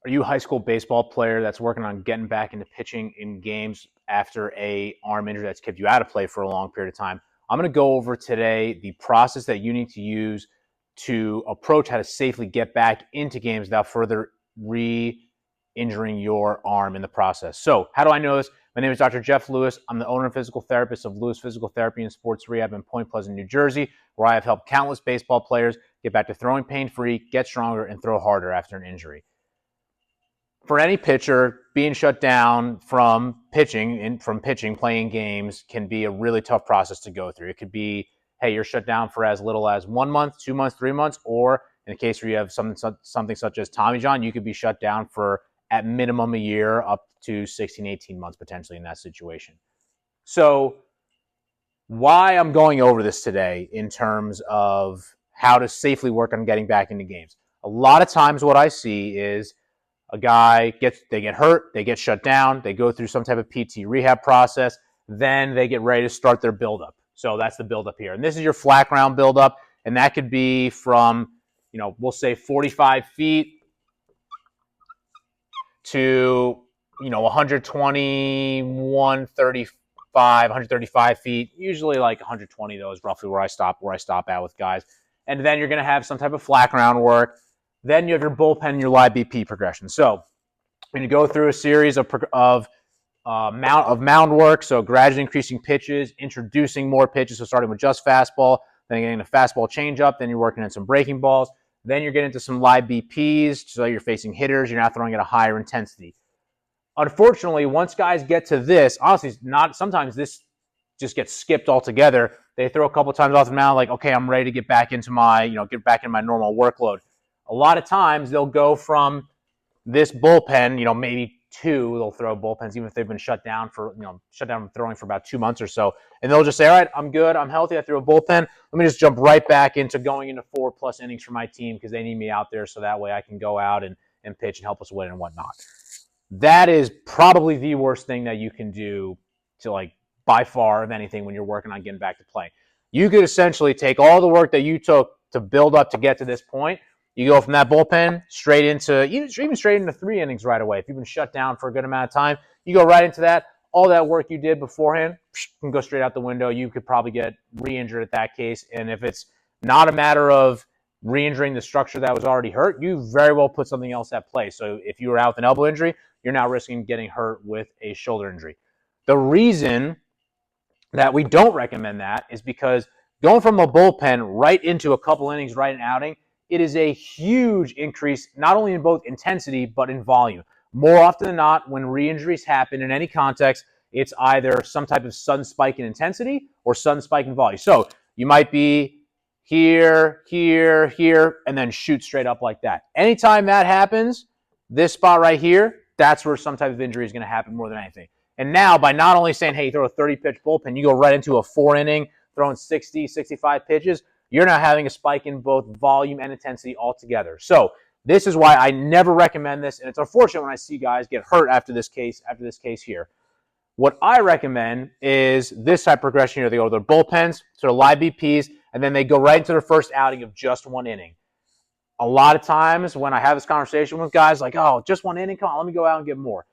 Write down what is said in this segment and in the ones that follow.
Are you a high school baseball player that's working on getting back into pitching in games after a arm injury that's kept you out of play for a long period of time? I'm going to go over today the process that you need to use to approach how to safely get back into games without further re-injuring your arm in the process. So how do I know this? My name is Dr. Jeff Lewis. I'm the owner and physical therapist of Lewis Physical Therapy and Sports Rehab in Point Pleasant, New Jersey, where I have helped countless baseball players get back to throwing pain-free, get stronger, and throw harder after an injury. For any pitcher, being shut down from pitching, playing games can be a really tough process to go through. It could be, hey, you're shut down for as little as 1 month, 2 months, 3 months, or in the case where you have something such as Tommy John, you could be shut down for at minimum a year, up to 16, 18 months potentially in that situation. So why I'm going over this today in terms of how to safely work on getting back into games. A lot of times what I see is a guy they get hurt, they get shut down, they go through some type of PT rehab process, then they get ready to start their buildup. So that's the buildup here. And this is your flat ground buildup, and that could be from, we'll say 45 feet to, 120, 135 feet, usually like 120 though is roughly where I stop at with guys. And then you're going to have some type of flat ground work. Then you have your bullpen and your live BP progression. So I'm going to go through a series of mound work, so gradually increasing pitches, introducing more pitches, so starting with just fastball, then getting a fastball changeup, then you're working on some breaking balls, then you're getting into some live BPs, so you're facing hitters, you're now throwing at a higher intensity. Unfortunately, once guys get to this, honestly, sometimes this just gets skipped altogether. They throw a couple times off the mound, like, okay, I'm ready to get back into my normal workload. A lot of times they'll go from this bullpen, maybe they'll throw bullpens, even if they've been shut down from throwing for about 2 months or so. And they'll just say, all right, I'm good, I'm healthy, I threw a bullpen. Let me just jump right back into going into 4+ innings for my team because they need me out there so that way I can go out and pitch and help us win and whatnot. That is probably the worst thing that you can do to, by far of anything when you're working on getting back to play. You could essentially take all the work that you took to build up to get to this point. You go from that bullpen straight into 3 innings right away. If you've been shut down for a good amount of time, you go right into that. All that work you did beforehand can go straight out the window. You could probably get re-injured at that case. And if it's not a matter of re-injuring the structure that was already hurt, you very well put something else at play. So if you were out with an elbow injury, you're now risking getting hurt with a shoulder injury. The reason that we don't recommend that is because going from a bullpen right into a couple innings, right in outing, it is a huge increase, not only in both intensity, but in volume. More often than not, when re-injuries happen in any context, it's either some type of sudden spike in intensity or sudden spike in volume. So you might be here, here, here, and then shoot straight up like that. Anytime that happens, this spot right here, that's where some type of injury is going to happen more than anything. And now, by not only saying, hey, throw a 30-pitch bullpen, you go right into a 4-inning, throwing 60, 65 pitches, you're now having a spike in both volume and intensity altogether. So this is why I never recommend this, and it's unfortunate when I see guys get hurt after this case here. What I recommend is this type of progression here. They go to their bullpens, to their live BPs, and then they go right into their first outing of just 1 inning. A lot of times when I have this conversation with guys like, oh, just 1 inning, come on, let me go out and get more.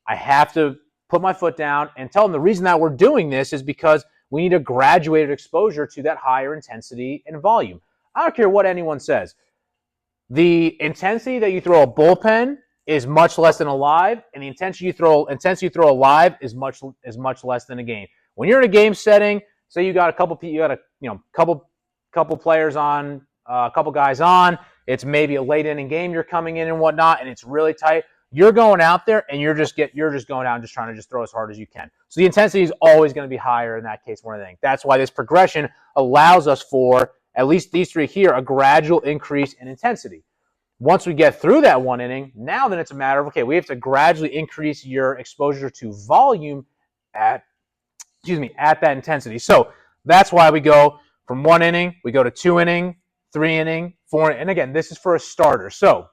I have to put my foot down and tell them the reason that we're doing this is because we need a graduated exposure to that higher intensity and volume. I don't care what anyone says. The intensity that you throw a bullpen is much less than a live, and the intensity you throw a live is much less than a game. When you're in a game setting, say you got a couple players on, a couple guys on. It's maybe a late inning game. You're coming in and whatnot, and it's really tight. You're going out there and you're just going out and just trying to throw as hard as you can. So the intensity is always going to be higher in that case more than anything. That's why this progression allows us for, at least these three here, a gradual increase in intensity. Once we get through that 1 inning, now then it's a matter of, okay, we have to gradually increase your exposure to volume at that intensity. So that's why we go from 1 inning, we go to 2 inning, 3 inning, 4 inning. And again, this is for a starter. So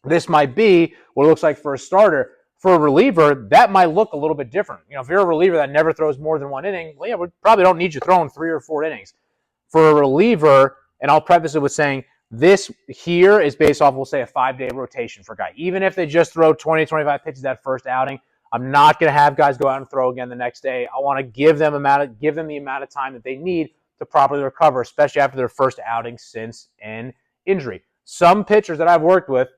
this might be what it looks like for a starter. For a reliever, that might look a little bit different. If you're a reliever that never throws more than 1 inning, well, yeah, we probably don't need you throwing 3 or 4 innings. For a reliever, and I'll preface it with saying This here is based off, we'll say, a 5-day rotation for a guy. Even if they just throw 20, 25 pitches that first outing, I'm not going to have guys go out and throw again the next day. I want to give them the amount of time that they need to properly recover, especially after their first outing since an injury. Some pitchers that I've worked with,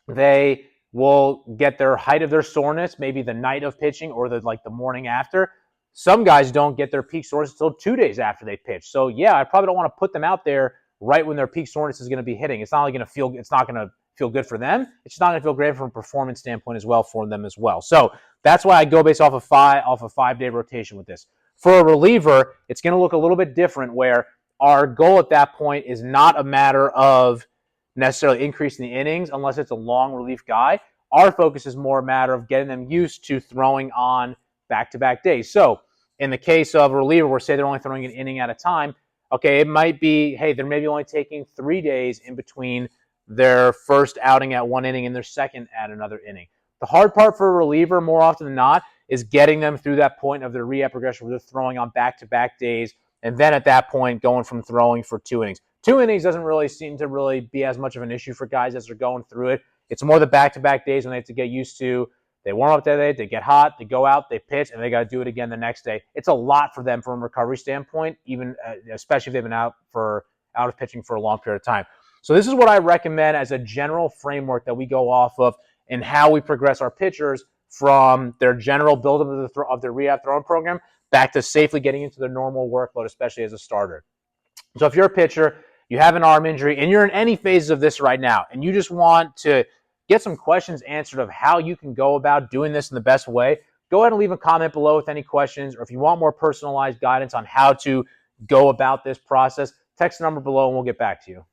they will get their height of their soreness maybe the night of pitching or the morning after. Some guys don't get their peak soreness until 2 days after they pitch. So yeah, I probably don't want to put them out there right when their peak soreness is going to be hitting. It's not going to feel good for them. It's just not going to feel great from a performance standpoint as well for them as well. So that's why I go based off a 5-day rotation with this. For a reliever, it's going to look a little bit different, where our goal at that point is not a matter of necessarily increasing the innings unless it's a long relief guy. Our focus is more a matter of getting them used to throwing on back-to-back days. So in the case of a reliever, where say they're only throwing an inning at a time, okay, it might be, hey, they're maybe only taking 3 days in between their first outing at one inning and their second at another inning. The hard part for a reliever, more often than not, is getting them through that point of their rehab progression where they're throwing on back-to-back days, and then at that point going from throwing for 2 innings. 2 innings doesn't really seem to really be as much of an issue for guys as they're going through it. It's more the back-to-back days when they have to get used to. They warm up that day, they get hot, they go out, they pitch, and they got to do it again the next day. It's a lot for them from a recovery standpoint, even especially if they've been out of pitching for a long period of time. So this is what I recommend as a general framework that we go off of and how we progress our pitchers from their general buildup of their rehab throwing program back to safely getting into their normal workload, especially as a starter. So if you're a pitcher, you have an arm injury, and you're in any phases of this right now, and you just want to get some questions answered of how you can go about doing this in the best way, go ahead and leave a comment below with any questions, or if you want more personalized guidance on how to go about this process, text the number below and we'll get back to you.